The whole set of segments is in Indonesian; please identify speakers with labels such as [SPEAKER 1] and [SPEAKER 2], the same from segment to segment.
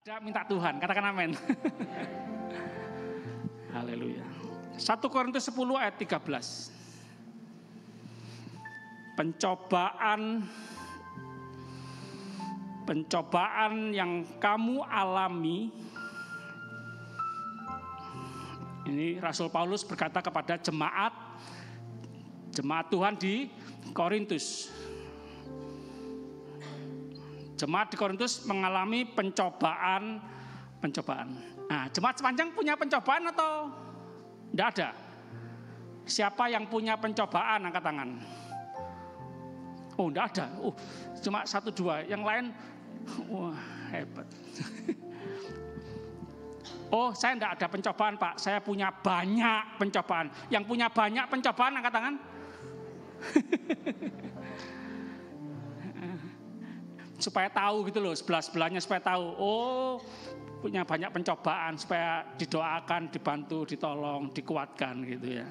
[SPEAKER 1] Minta Tuhan, katakan amin. Haleluya. 1 Korintus 10 ayat 13. Pencobaan yang kamu alami. Ini Rasul Paulus berkata kepada jemaat Tuhan di Korintus. Jemaat di Korintus mengalami pencobaan. Nah, jemaat sepanjang punya pencobaan atau tidak ada? Siapa yang punya pencobaan angkat tangan? Oh, tidak ada. Cuma 1-2. Yang lain, wah hebat. Oh, saya tidak ada pencobaan, Pak. Saya punya banyak pencobaan. Yang punya banyak pencobaan angkat tangan. Supaya tahu gitu loh, sebelah-sebelahnya supaya tahu. Oh, punya banyak pencobaan, supaya didoakan, dibantu, ditolong, dikuatkan gitu ya.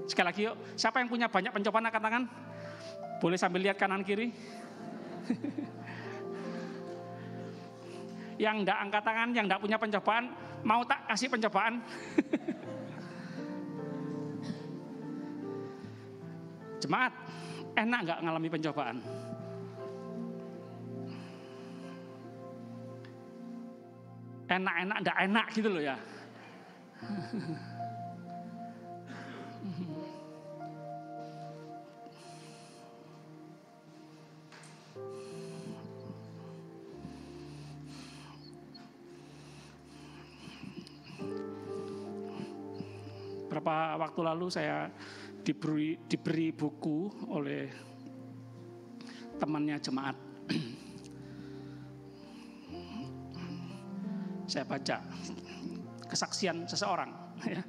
[SPEAKER 1] Sekali lagi yuk, siapa yang punya banyak pencobaan angkat tangan? Boleh sambil lihat kanan kiri. Yang enggak angkat tangan, yang enggak punya pencobaan, mau tak kasih pencobaan? Jemaat, enak enggak ngalami pencobaan? Enak-enak, enggak enak gitu loh ya. Beberapa waktu lalu saya diberi buku oleh temannya jemaat. Saya baca kesaksian seseorang ya.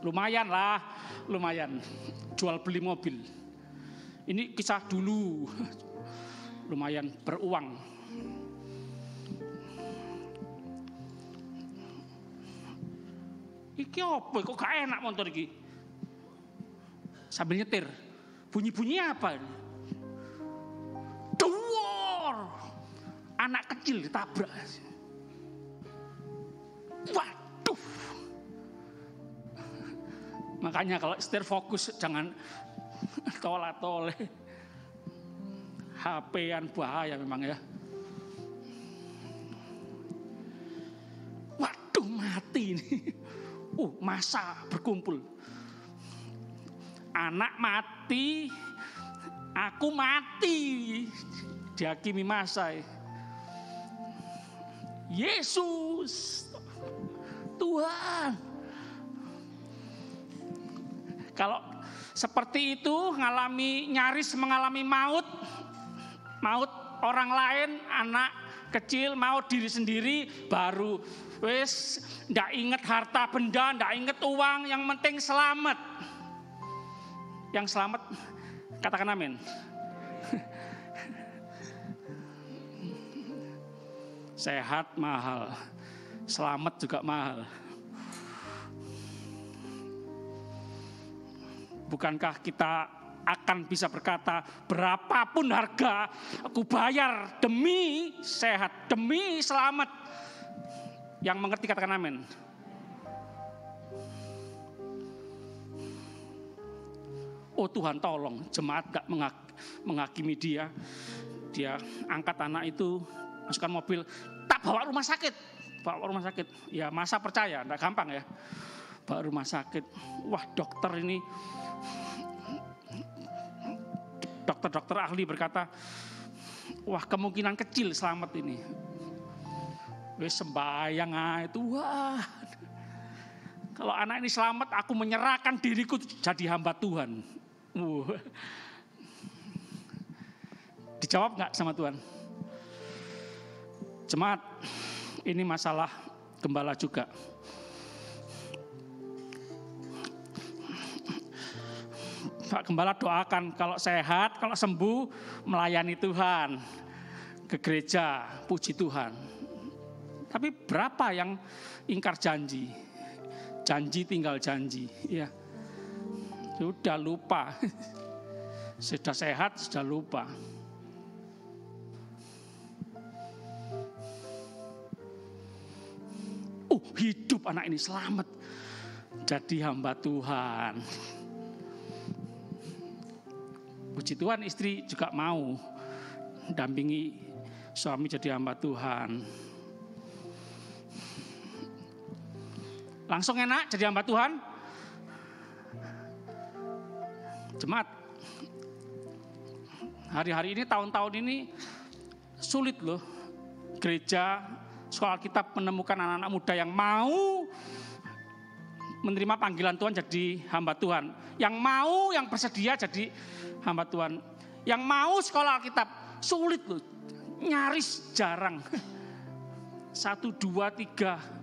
[SPEAKER 1] Lumayan jual beli mobil. Ini kisah dulu. Lumayan beruang. Iki apa kok gak enak motor iki? Sambil nyetir. Bunyi-bunyi apa ini? Anak kecil ditabrak. Waduh. Makanya kalau setir fokus, jangan tolak-toleh. HP-an bahaya memang ya. Waduh, mati ini. Masa berkumpul. Anak mati, aku mati. Dihakimi masa. Yesus Tuhan. Kalau seperti itu nyaris mengalami maut orang lain, anak kecil, maut diri sendiri, baru wis ndak inget harta benda, ndak inget uang, yang penting selamat. Yang selamat katakan amin. Sehat mahal, selamat juga mahal. Bukankah kita akan bisa berkata, berapapun harga aku bayar demi sehat, demi selamat. Yang mengerti katakan amin. Oh Tuhan tolong, jemaat gak menghakimi dia. Dia angkat anak itu, masukkan mobil, tak bawa rumah sakit. Ya masa percaya, enggak gampang ya. Bawa rumah sakit. Wah, dokter ahli berkata, wah kemungkinan kecil selamat ini. Wes sembayang itu, wah. Kalau anak ini selamat, aku menyerahkan diriku jadi hamba Tuhan. Dijawab enggak sama Tuhan? Jemaat, ini masalah gembala juga. Pak Gembala doakan kalau sehat, kalau sembuh melayani Tuhan, ke gereja, puji Tuhan. Tapi berapa yang ingkar janji? Janji tinggal janji, ya. Sudah lupa. Sudah sehat, sudah lupa. hidup anak ini, selamat jadi hamba Tuhan. Puji Tuhan, istri juga mau dampingi suami jadi hamba Tuhan. Langsung enak jadi hamba Tuhan. Jemaat, hari-hari ini, tahun-tahun ini sulit loh gereja, sekolah Alkitab menemukan anak-anak muda yang mau menerima panggilan Tuhan jadi hamba Tuhan. Yang mau, yang bersedia jadi hamba Tuhan. Yang mau sekolah Alkitab, sulit loh, nyaris jarang. 1, 2, 3.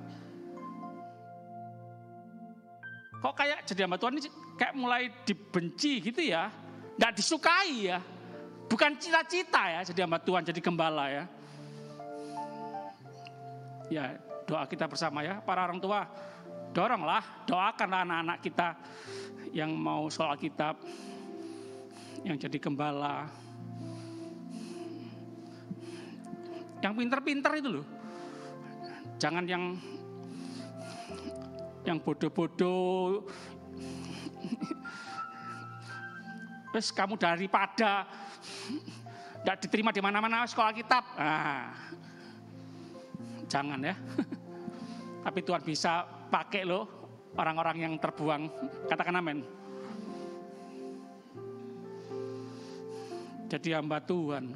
[SPEAKER 1] Kok kayak jadi hamba Tuhan ini kayak mulai dibenci gitu ya, nggak disukai ya. Bukan cita-cita ya jadi hamba Tuhan, jadi gembala ya. Ya, doa kita bersama ya, para orang tua, doronglah, doakanlah anak-anak kita yang mau sekolah Alkitab, yang jadi gembala, yang pinter-pinter itu loh. Jangan yang bodoh-bodoh. Wes kamu daripada tidak diterima di mana-mana sekolah Alkitab. Jangan ya. Tapi Tuhan bisa pakai loh orang-orang yang terbuang. Katakan amin. Jadi hamba Tuhan.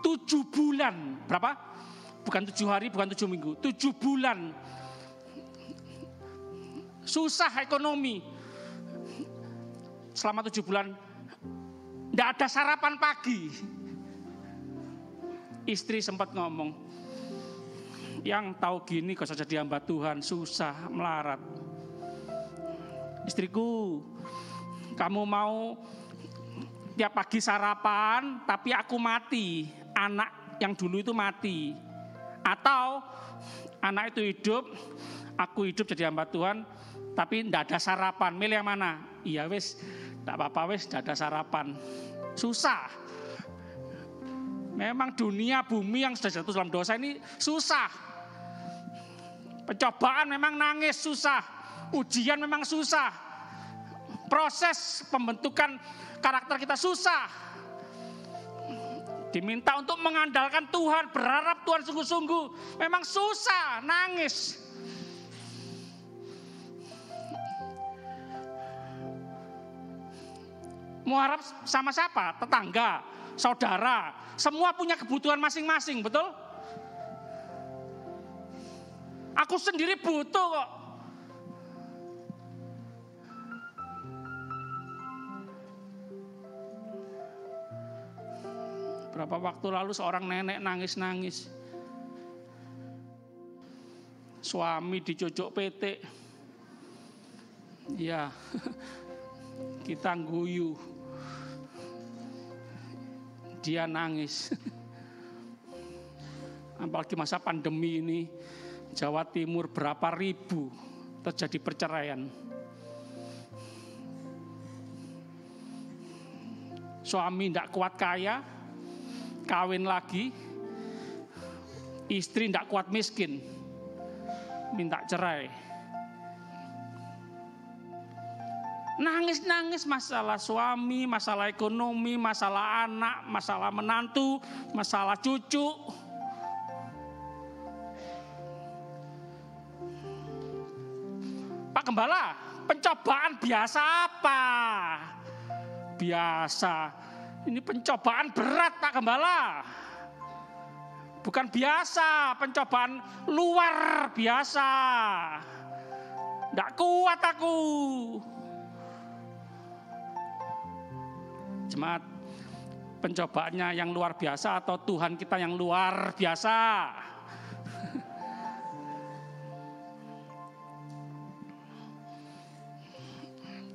[SPEAKER 1] Tujuh bulan. Berapa? Bukan 7 hari, bukan 7 minggu. 7 bulan. Susah ekonomi. Selama 7 bulan tidak ada sarapan pagi. Istri sempat ngomong, yang tahu gini kok saja jadi hamba Tuhan, susah, melarat. Istriku, kamu mau tiap pagi sarapan tapi aku mati, anak yang dulu itu mati. Atau anak itu hidup, aku hidup jadi hamba Tuhan tapi tidak ada sarapan, milih yang mana? Iya wes, tidak apa-apa wes, tidak ada sarapan. Susah. Memang dunia bumi yang sudah jatuh dalam dosa ini susah. Pencobaan memang nangis susah. Ujian memang susah. Proses pembentukan karakter kita susah. Diminta untuk mengandalkan Tuhan, berharap Tuhan sungguh-sungguh. Memang susah, nangis. Mau harap sama siapa? Tetangga, saudara, semua punya kebutuhan masing-masing, betul? Aku sendiri butuh kok. Berapa waktu lalu seorang nenek nangis-nangis. Suami dicocok PT. Ya, kita guyu. Dia nangis. Apalagi masa pandemi ini, Jawa Timur berapa ribu terjadi perceraian. Suami tidak kuat kaya, kawin lagi, istri tidak kuat miskin, minta cerai. Nangis-nangis masalah suami, masalah ekonomi, masalah anak, masalah menantu, masalah cucu. Pak Gembala, pencobaan biasa apa? Biasa. Ini pencobaan berat Pak Gembala. Bukan biasa, pencobaan luar biasa. Tidak kuat aku. Jemaat, pencobaannya yang luar biasa atau Tuhan kita yang luar biasa?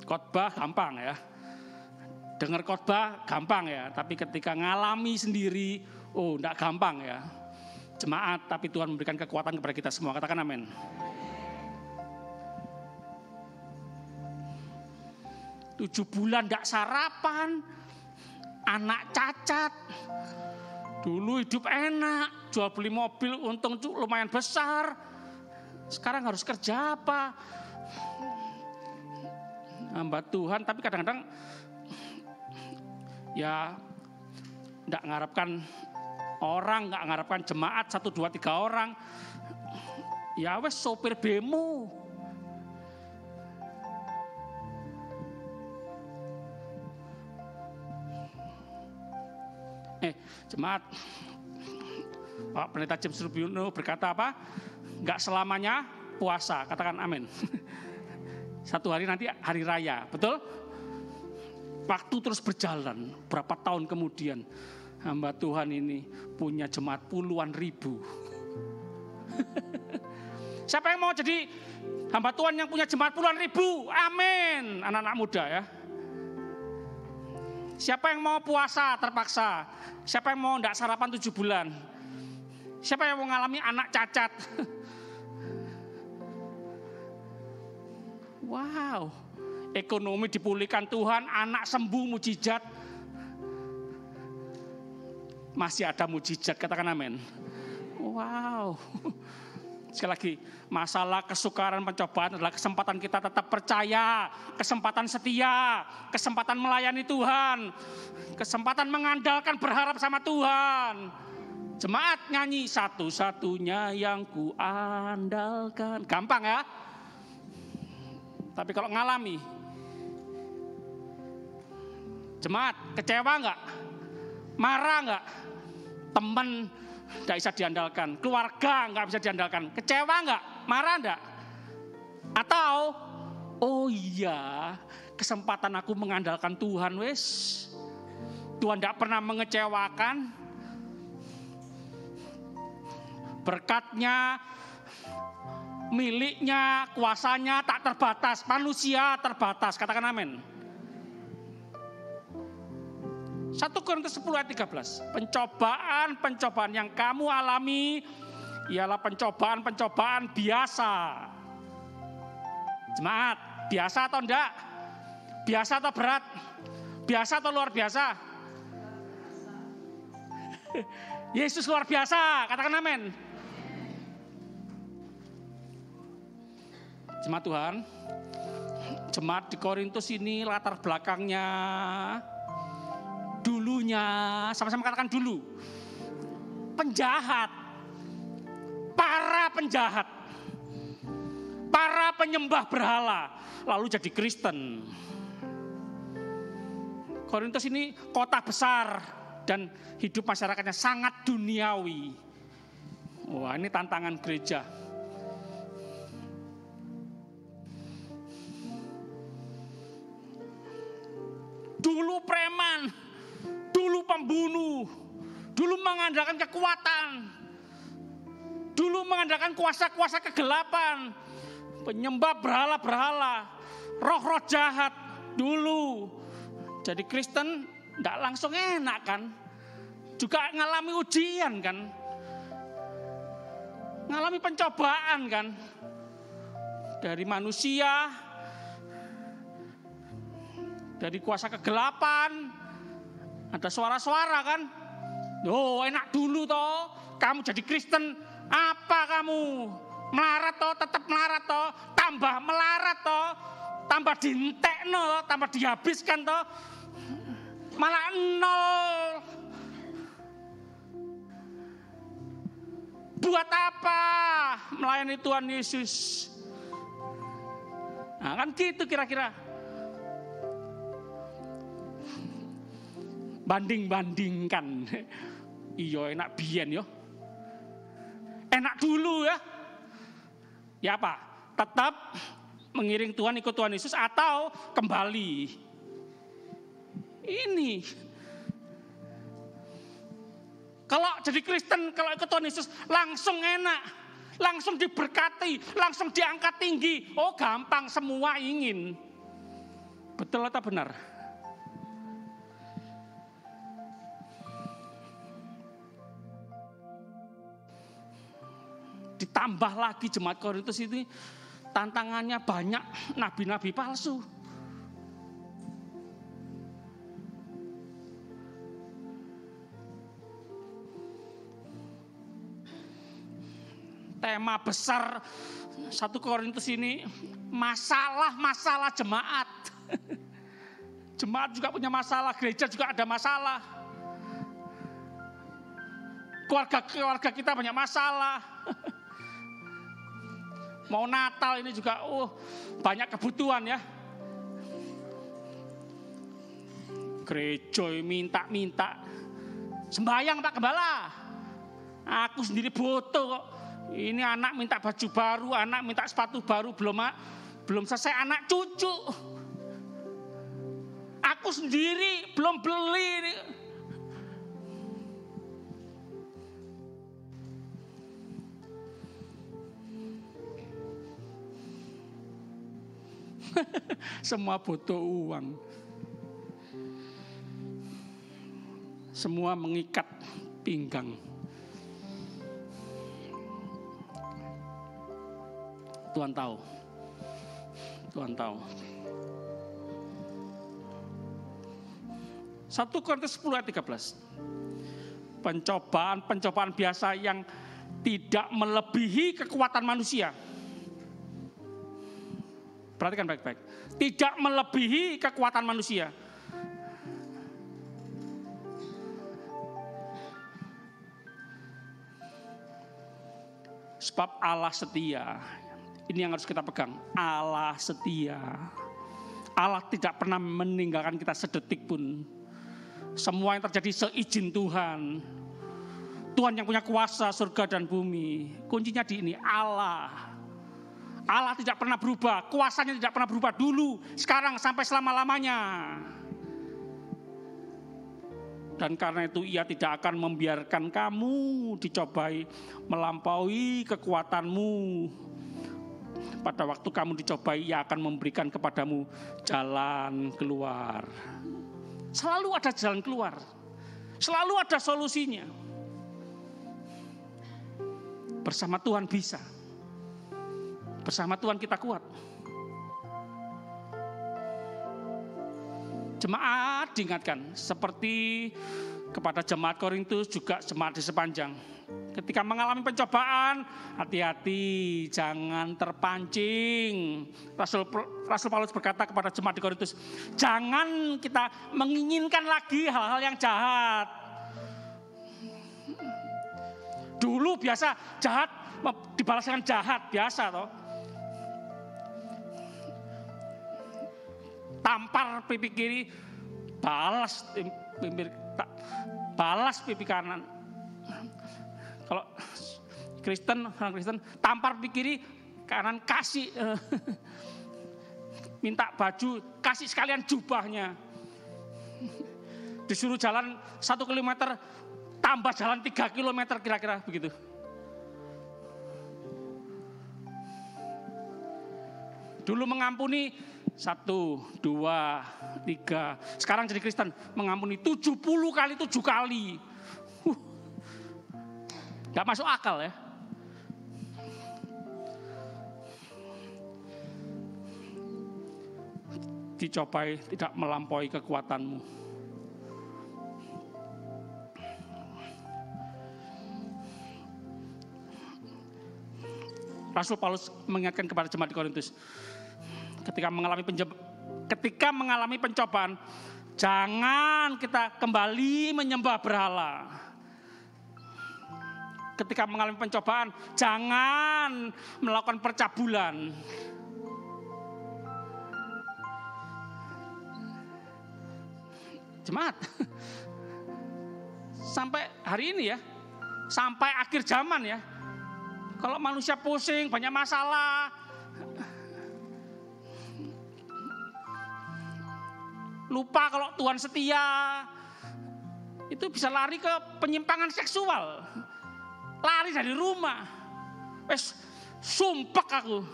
[SPEAKER 1] Khotbah gampang ya, dengar khotbah gampang ya, tapi ketika ngalami sendiri, oh enggak gampang ya. Jemaat, tapi Tuhan memberikan kekuatan kepada kita semua, katakan amin. Tujuh bulan enggak sarapan, anak cacat, Dulu hidup enak, jual beli mobil untung lumayan besar. Sekarang harus kerja apa? Hamba Tuhan, tapi kadang-kadang ya enggak mengharapkan orang, enggak mengharapkan jemaat 1, 2, 3 orang. Ya wes sopir bemo. Jemaat, Pak Pendeta James Rubiono berkata apa? Enggak selamanya puasa, katakan amin. Satu hari nanti hari raya, betul? Waktu terus berjalan, berapa tahun kemudian hamba Tuhan ini punya jemaat puluhan ribu. Siapa yang mau jadi hamba Tuhan yang punya jemaat puluhan ribu? Amin, anak-anak muda ya. Siapa yang mau puasa terpaksa? Siapa yang mau enggak sarapan 7 bulan? Siapa yang mau mengalami anak cacat? Wow, ekonomi dipulihkan Tuhan, anak sembuh, mujizat. Masih ada mujizat, katakan amin. Wow. Sekali lagi, masalah kesukaran pencobaan adalah kesempatan kita tetap percaya, kesempatan setia, kesempatan melayani Tuhan, kesempatan mengandalkan berharap sama Tuhan. Jemaat nyanyi satu-satunya yang ku andalkan. Gampang ya? Tapi kalau ngalami, jemaat kecewa enggak? Marah enggak? Teman tidak bisa diandalkan, keluarga nggak bisa diandalkan, kecewa nggak, marah nggak? Atau, oh iya, kesempatan aku mengandalkan Tuhan wes, Tuhan tidak pernah mengecewakan, berkatnya, miliknya, kuasanya tak terbatas, manusia terbatas, katakan amin. 1 Korintus 10 ayat 13. Pencobaan yang kamu alami ialah pencobaan biasa. Jemaat, biasa atau enggak? Biasa atau berat? Biasa atau luar biasa? Yesus luar biasa, katakan amin. Jemaat Tuhan, jemaat di Korintus ini latar belakangnya, dulunya, sama-sama katakan dulu, penjahat, para penjahat, para penyembah berhala, lalu jadi Kristen. Korintus ini kota besar dan hidup masyarakatnya sangat duniawi. Wah, ini tantangan gereja. Dulu preman, dulu pembunuh, dulu mengandalkan kekuatan, dulu mengandalkan kuasa-kuasa kegelapan, penyembah berhala-berhala, roh-roh jahat dulu. Jadi Kristen tidak langsung enak kan, juga ngalami ujian kan, ngalami pencobaan kan, dari manusia, dari kuasa kegelapan. Ada suara-suara kan, oh enak dulu toh, kamu jadi Kristen, apa kamu melarat toh, tetap melarat toh, tambah melarat toh, tambah dientekno, tambah dihabiskan toh, malah nol. Buat apa melayani Tuhan Yesus? Nah kan gitu kira-kira. Banding-bandingkan. Iya enak biyen yo. Enak dulu ya. Ya apa? Tetap mengiring Tuhan, ikut Tuhan Yesus atau kembali. Ini. Kalau jadi Kristen, kalau ikut Tuhan Yesus langsung enak. Langsung diberkati, langsung diangkat tinggi. Oh gampang, semua ingin. Betul atau benar? Ditambah lagi jemaat Korintus ini tantangannya banyak, nabi-nabi palsu. tema besar 1 Korintus ini masalah-masalah jemaat. Jemaat juga punya masalah, gereja juga ada masalah. Keluarga kita banyak masalah. Mau Natal ini juga banyak kebutuhan ya. Gereja minta-minta. Sembahyang Pak Gembala. Aku sendiri butuh kok. Ini anak minta baju baru, anak minta sepatu baru, belum selesai anak cucu. Aku sendiri belum beli. Semua butuh uang. Semua mengikat pinggang. Tuhan tahu. 1 Korintus 10 ayat 13. Pencobaan biasa yang tidak melebihi kekuatan manusia. Perhatikan baik-baik. Tidak melebihi kekuatan manusia. Sebab Allah setia. Ini yang harus kita pegang. Allah setia. Allah tidak pernah meninggalkan kita sedetik pun. Semua yang terjadi seizin Tuhan. Tuhan yang punya kuasa surga dan bumi. Kuncinya di ini, Allah. Allah tidak pernah berubah. Kuasanya tidak pernah berubah dulu, sekarang, sampai selama-lamanya. Dan karena itu Ia tidak akan membiarkan kamu dicobai melampaui kekuatanmu. Pada waktu kamu dicobai, Ia akan memberikan kepadamu jalan keluar. Selalu ada jalan keluar. Selalu ada solusinya. Bersama Tuhan bisa. Bersama Tuhan kita kuat. Jemaat diingatkan, seperti kepada jemaat Korintus juga jemaat di sepanjang. Ketika mengalami pencobaan, hati-hati, jangan terpancing. Rasul Paulus berkata kepada jemaat di Korintus, jangan kita menginginkan lagi hal-hal yang jahat. Dulu biasa jahat dibalas dengan jahat, biasa toh. Tampar pipi kiri, balas pipi kanan. Kalau orang Kristen tampar pipi kiri, kanan kasih, minta baju, kasih sekalian jubahnya. Disuruh jalan 1 kilometer, tambah jalan 3 kilometer kira-kira begitu. Dulu mengampuni 1, 2, 3. Sekarang jadi Kristen mengampuni 70 kali 7 kali. Gak masuk akal ya. Dicobai tidak melampaui kekuatanmu. Rasul Paulus mengingatkan kepada jemaat di Korintus, ketika mengalami pencobaan, jangan kita kembali menyembah berhala. Ketika mengalami pencobaan, jangan melakukan percabulan. Jemaat, sampai hari ini ya, sampai akhir zaman ya, kalau manusia pusing, banyak masalah, lupa kalau Tuhan setia, itu bisa lari ke penyimpangan seksual, lari dari rumah. Wes sumpek aku,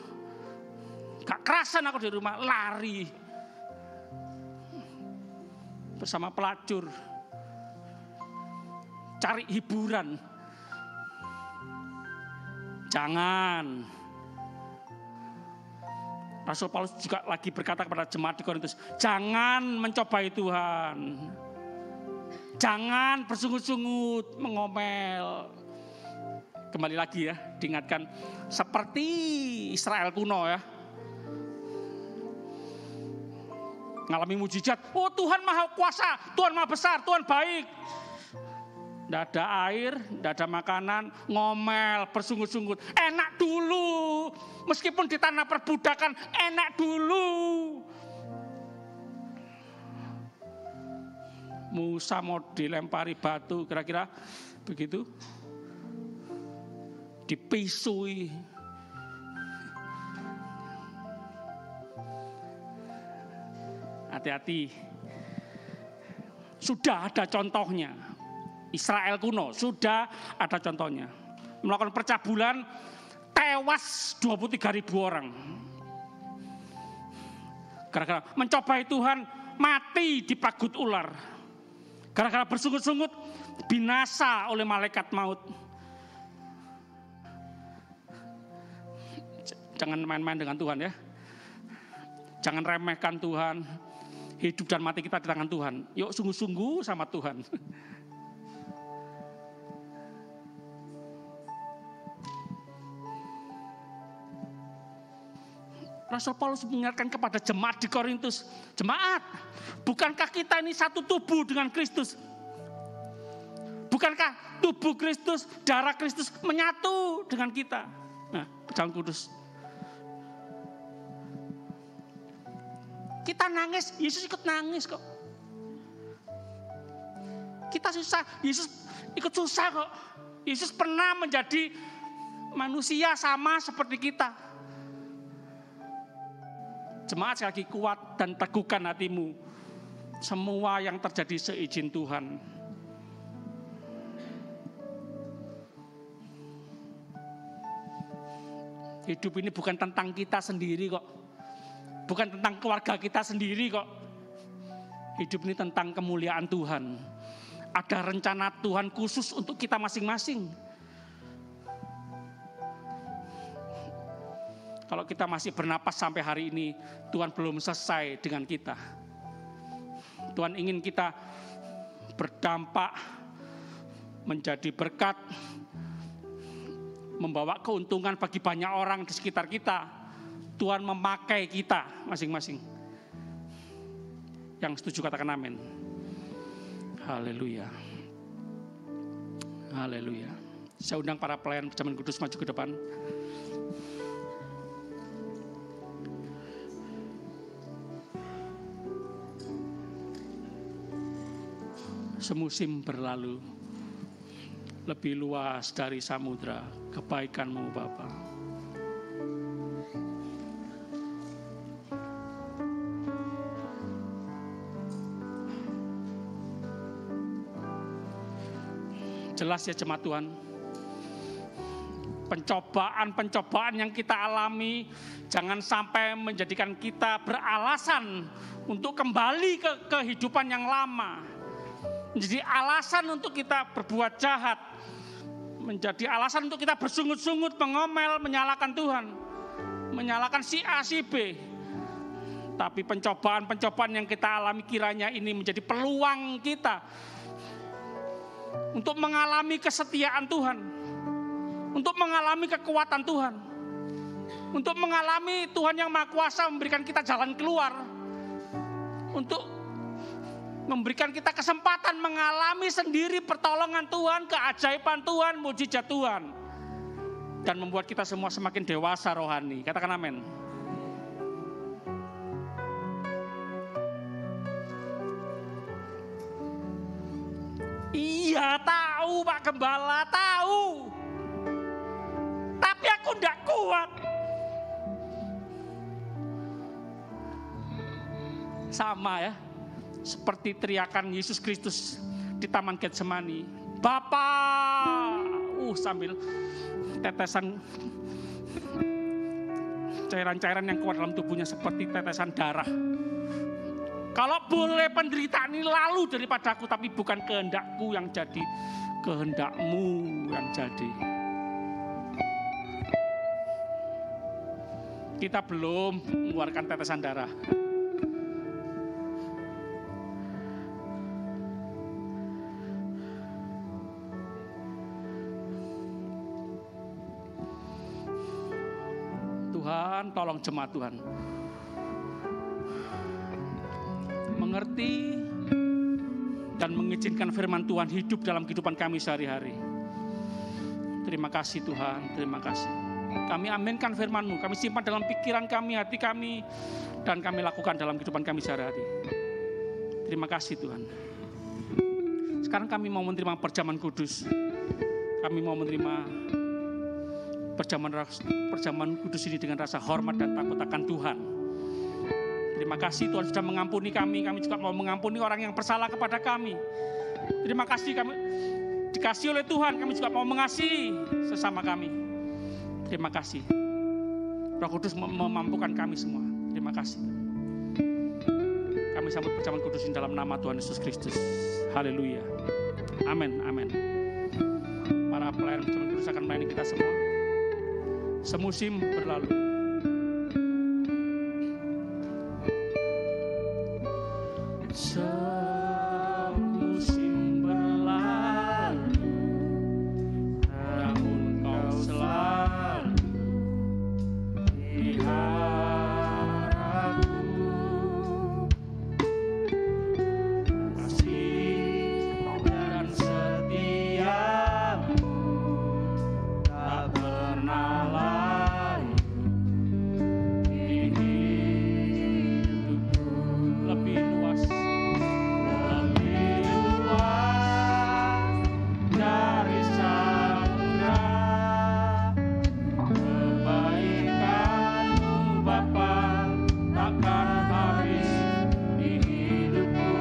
[SPEAKER 1] gak kerasan aku di rumah, lari bersama pelacur, cari hiburan. Jangan. Rasul Paulus juga lagi berkata kepada jemaat di Korintus, jangan mencobai Tuhan. Jangan bersungut-sungut, mengomel. Kembali lagi ya, diingatkan seperti Israel kuno ya. Ngalami mujizat, oh Tuhan maha kuasa, Tuhan maha besar, Tuhan baik. Tidak ada air, tidak ada makanan, ngomel, bersungut-sungut. Enak dulu, meskipun di tanah perbudakan, enak dulu. Musa mau dilempari batu, kira-kira begitu. Dipisui. Hati-hati. Sudah ada contohnya. Israel kuno sudah ada contohnya. Melakukan percabulan, tewas 23.000 orang. Gara-gara mencobai Tuhan, mati dipagut ular. Gara-gara bersungut-sungut, binasa oleh malaikat maut. Jangan main-main dengan Tuhan ya. Jangan remehkan Tuhan. Hidup dan mati kita di tangan Tuhan. Yuk sungguh-sungguh sama Tuhan. Rasul Paulus mengingatkan kepada jemaat di Korintus. Jemaat, bukankah kita ini satu tubuh dengan Kristus? Bukankah tubuh Kristus, darah Kristus menyatu dengan kita? Nah, Pecahan Kudus. Kita nangis, Yesus ikut nangis kok. Kita susah, Yesus ikut susah kok. Yesus pernah menjadi manusia sama seperti kita. Jemaat sekali lagi, kuat dan teguhkan hatimu. Semua yang terjadi seizin Tuhan. Hidup ini bukan tentang kita sendiri kok. Bukan tentang keluarga kita sendiri kok. Hidup ini tentang kemuliaan Tuhan. Ada rencana Tuhan khusus untuk kita masing-masing. Kalau kita masih bernapas sampai hari ini, Tuhan belum selesai dengan kita. Tuhan ingin kita berdampak, menjadi berkat, membawa keuntungan bagi banyak orang di sekitar kita. Tuhan memakai kita masing-masing. Yang setuju katakan amin. Haleluya. Haleluya. Saya undang para pelayan Perjamuan Kudus maju ke depan. Semusim berlalu, lebih luas dari samudra kebaikan-Mu Bapa. Jelas ya jemaat Tuhan, pencobaan-pencobaan yang kita alami jangan sampai menjadikan kita beralasan untuk kembali ke kehidupan yang lama. Menjadi alasan untuk kita berbuat jahat. Menjadi alasan untuk kita bersungut-sungut, mengomel, menyalahkan Tuhan. Menyalahkan si A, si B. Tapi pencobaan-pencobaan yang kita alami kiranya ini menjadi peluang kita untuk mengalami kesetiaan Tuhan. Untuk mengalami kekuatan Tuhan. Untuk mengalami Tuhan yang Maha Kuasa memberikan kita jalan keluar. Untuk memberikan kita kesempatan mengalami sendiri pertolongan Tuhan, keajaiban Tuhan, mujizat Tuhan. Dan membuat kita semua semakin dewasa rohani. Katakan amin. Iya tahu Pak Gembala, tahu. Tapi aku tidak kuat. Sama ya. Seperti teriakan Yesus Kristus di Taman Getsemani. Bapa, sambil tetesan cairan-cairan yang keluar dalam tubuhnya seperti tetesan darah. Kalau boleh penderitaan ini lalu daripadaku, tapi bukan kehendakku yang jadi, kehendak-Mu yang jadi. Kita belum mengeluarkan tetesan darah. Tuhan, tolong jemaat Tuhan mengerti dan mengizinkan firman Tuhan hidup dalam kehidupan kami sehari-hari. Terima kasih Tuhan, terima kasih. Kami aminkan firman-Mu, kami simpan dalam pikiran kami, hati kami, dan kami lakukan dalam kehidupan kami sehari-hari. Terima kasih Tuhan. Sekarang kami mau menerima perjamuan kudus. Kami mau menerima perjamuan kudus ini dengan rasa hormat dan takut akan Tuhan. Terima kasih Tuhan sudah mengampuni kami juga mau mengampuni orang yang bersalah kepada kami. Terima kasih kami dikasih oleh Tuhan, kami juga mau mengasihi sesama kami. Terima kasih. Roh Kudus memampukan kami semua. Terima kasih. Kami sambut perjamuan kudus ini dalam nama Tuhan Yesus Kristus. Haleluya. Amin, amin. Para pelayan perjamuan kudus akan melayani kita semua. Semusim berlalu. Semusim berlalu, namun Kau selalu pelihara aku. Kasih dan setiamu tak pernah layu di hidupku. Lebih luas dari samudra, kebaikan-Mu Bapa takkan habis di hidupku.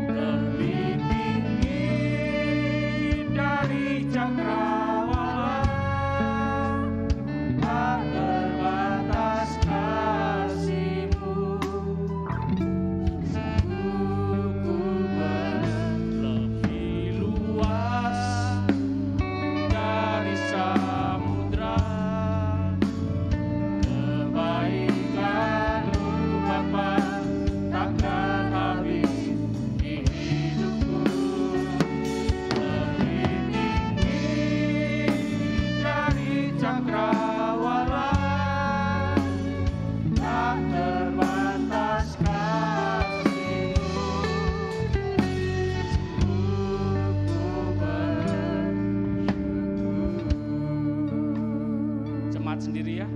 [SPEAKER 1] Lebih tinggi dari cakrawala, tak terbatas kasih-Mu. Lebih luas dari samudra, kebaikan-Mu Bapa takkan habis di hidupku. Lebih tinggi dari cakrawala, tak terbatas kasih-Mu. Jemaat sendiri ya,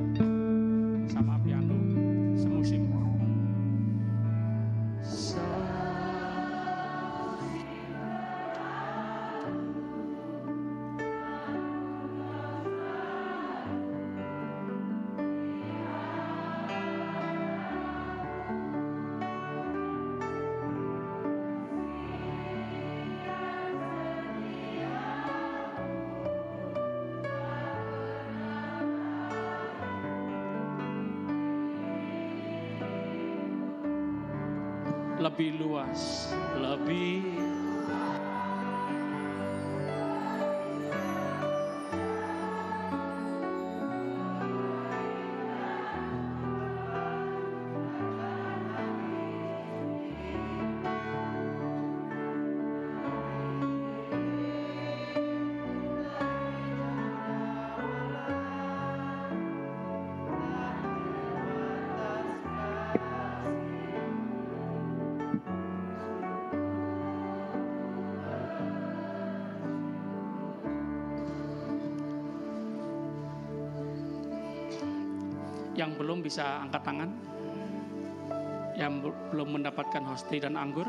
[SPEAKER 1] sama piano, semusim. Lebih luas, lebih yang belum bisa angkat tangan, yang belum mendapatkan hostia dan anggur.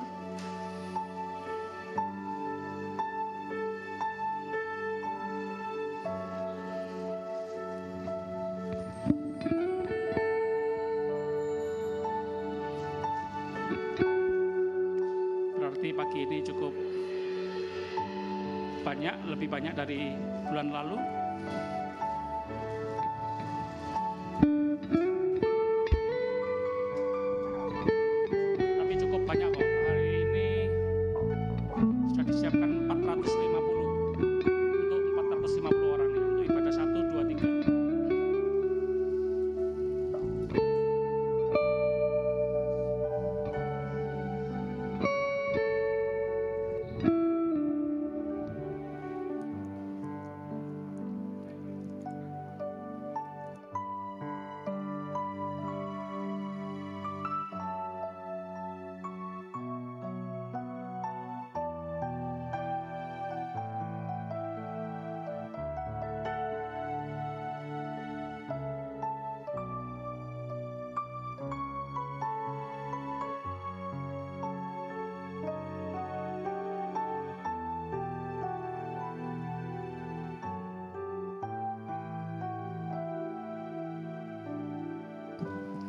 [SPEAKER 1] Berarti pagi ini cukup banyak, lebih banyak dari bulan lalu.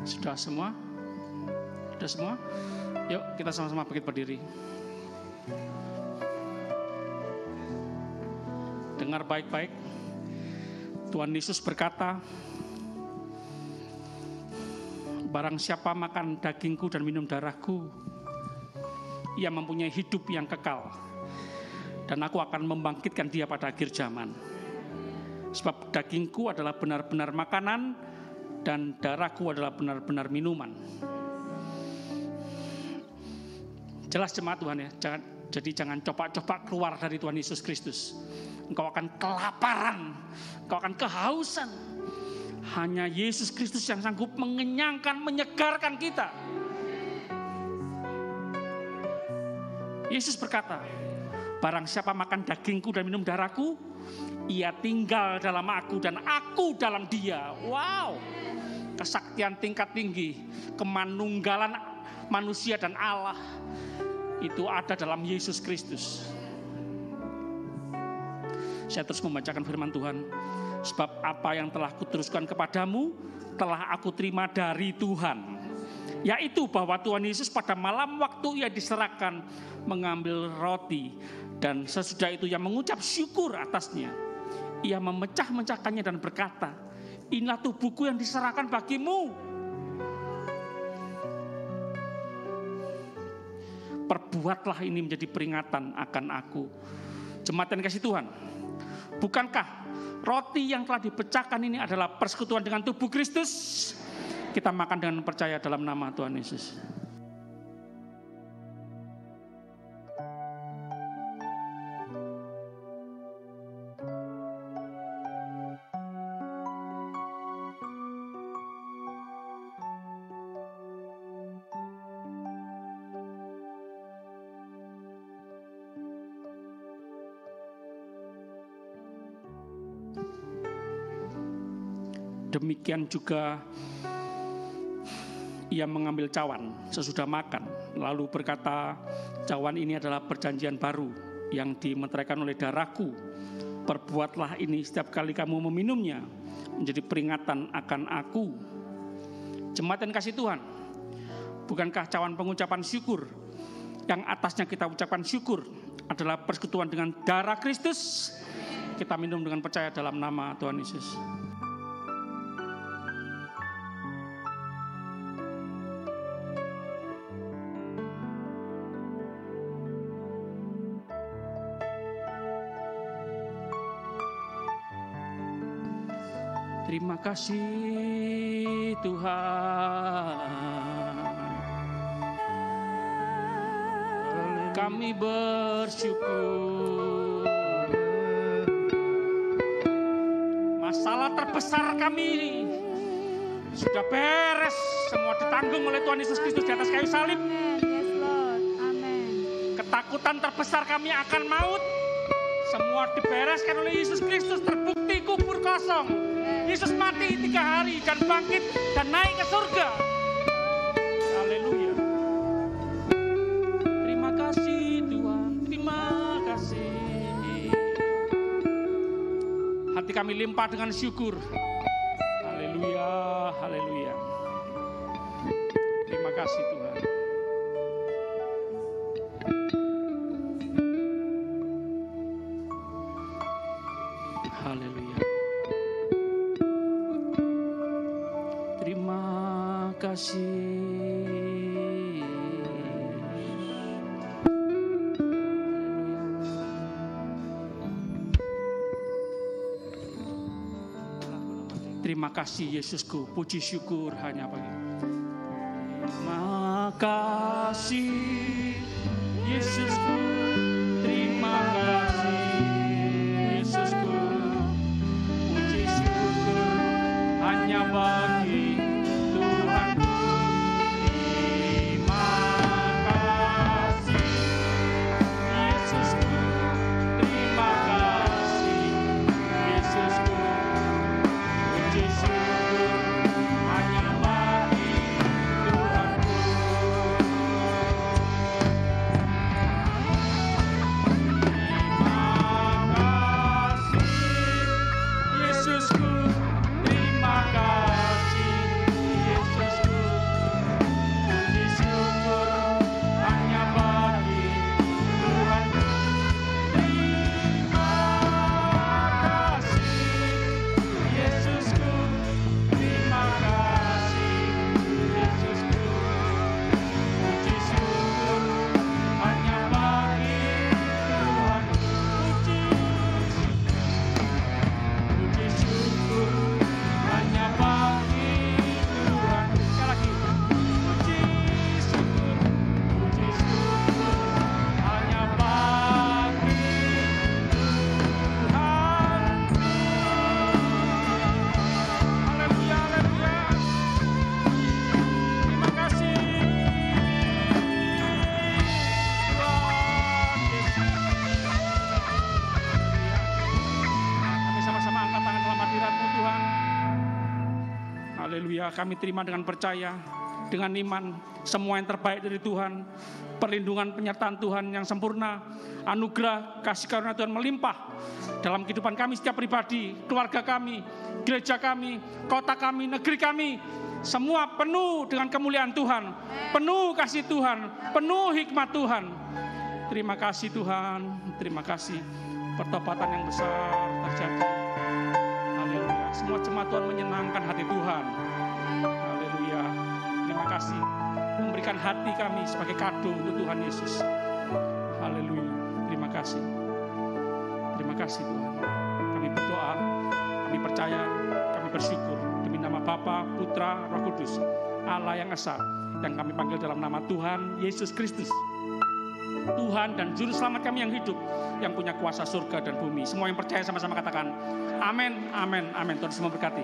[SPEAKER 1] Sudah semua? Sudah semua? Yuk kita sama-sama bangkit berdiri. Dengar baik-baik. Tuhan Yesus berkata, barang siapa makan dagingku dan minum darahku, ia mempunyai hidup yang kekal, dan aku akan membangkitkan dia pada akhir zaman. Sebab dagingku adalah benar-benar makanan, dan darahku adalah benar-benar minuman. Jelas jemaat Tuhan ya, jadi jangan coba-coba keluar dari Tuhan Yesus Kristus. Engkau akan kelaparan, engkau akan kehausan. Hanya Yesus Kristus yang sanggup mengenyangkan, menyegarkan kita. Yesus berkata, barang siapa makan dagingku dan minum darahku, ia tinggal dalam aku dan aku dalam dia. Wow, kesaktian tingkat tinggi, kemanunggalan manusia dan Allah itu ada dalam Yesus Kristus. Saya terus membacakan firman Tuhan. Sebab apa yang telah kuteruskan kepadamu telah aku terima dari Tuhan, yaitu bahwa Tuhan Yesus pada malam waktu ia diserahkan mengambil roti, dan sesudah itu ia mengucap syukur atasnya. Ia memecah-mecahkannya dan berkata, inilah tubuhku yang diserahkan bagimu. Perbuatlah ini menjadi peringatan akan aku. Jemaat yang kasih Tuhan, bukankah roti yang telah dipecahkan ini adalah persekutuan dengan tubuh Kristus? Kita makan dengan percaya dalam nama Tuhan Yesus. Demikian juga ia mengambil cawan sesudah makan, lalu berkata, cawan ini adalah perjanjian baru yang dimeteraikan oleh darahku. Perbuatlah ini setiap kali kamu meminumnya menjadi peringatan akan aku. Jemaat yang kasih Tuhan, bukankah cawan pengucapan syukur yang atasnya kita ucapkan syukur adalah persekutuan dengan darah Kristus? Kita minum dengan percaya dalam nama Tuhan Yesus. Terima kasih Tuhan, kami bersyukur. Masalah terbesar kami sudah beres, semua ditanggung oleh Tuhan Yesus Kristus di atas kayu salib.
[SPEAKER 2] Yes, Lord. Amen.
[SPEAKER 1] Ketakutan terbesar kami akan maut, semua dibereskan oleh Yesus Kristus. Terbukti kubur kosong. Yesus mati 3 hari dan bangkit dan naik ke surga. Haleluya. Terima kasih Tuhan, terima kasih. Hati kami limpah dengan syukur. Haleluya, haleluya. Terima kasih Tuhan. Haleluya. Terima kasih. Terima kasih Yesusku, puji syukur hanya bagimu. Terima kasih Yesusku, terima kasih Yesusku, puji syukur hanya bagi Tuhanku. Terima kasih Yesusku, terima kasih Yesusku, puji syukur hanya bagi Tuhanku. Haleluya, kami terima dengan percaya, dengan iman, semua yang terbaik dari Tuhan, perlindungan penyertaan Tuhan yang sempurna, anugerah kasih karunia Tuhan melimpah dalam kehidupan kami setiap pribadi, keluarga kami, gereja kami, kota kami, negeri kami. Semua penuh dengan kemuliaan Tuhan, penuh kasih Tuhan, penuh hikmat Tuhan. Terima kasih Tuhan, terima kasih. Pertobatan yang besar terjadi. Haleluya. Semua jemaat Tuhan menyenangkan hati Tuhan. Haleluya. Terima kasih memberikan hati kami sebagai kado untuk Tuhan Yesus. Haleluya. Terima kasih. Terima kasih Tuhan. Kami berdoa, kami percaya, kami bersyukur demi nama Bapa, Putra, Roh Kudus, Allah yang esa, yang kami panggil dalam nama Tuhan Yesus Kristus, Tuhan dan Juru Selamat kami yang hidup, yang punya kuasa surga dan bumi. Semua yang percaya sama-sama katakan amin, amin, amin. Tuhan semua berkati.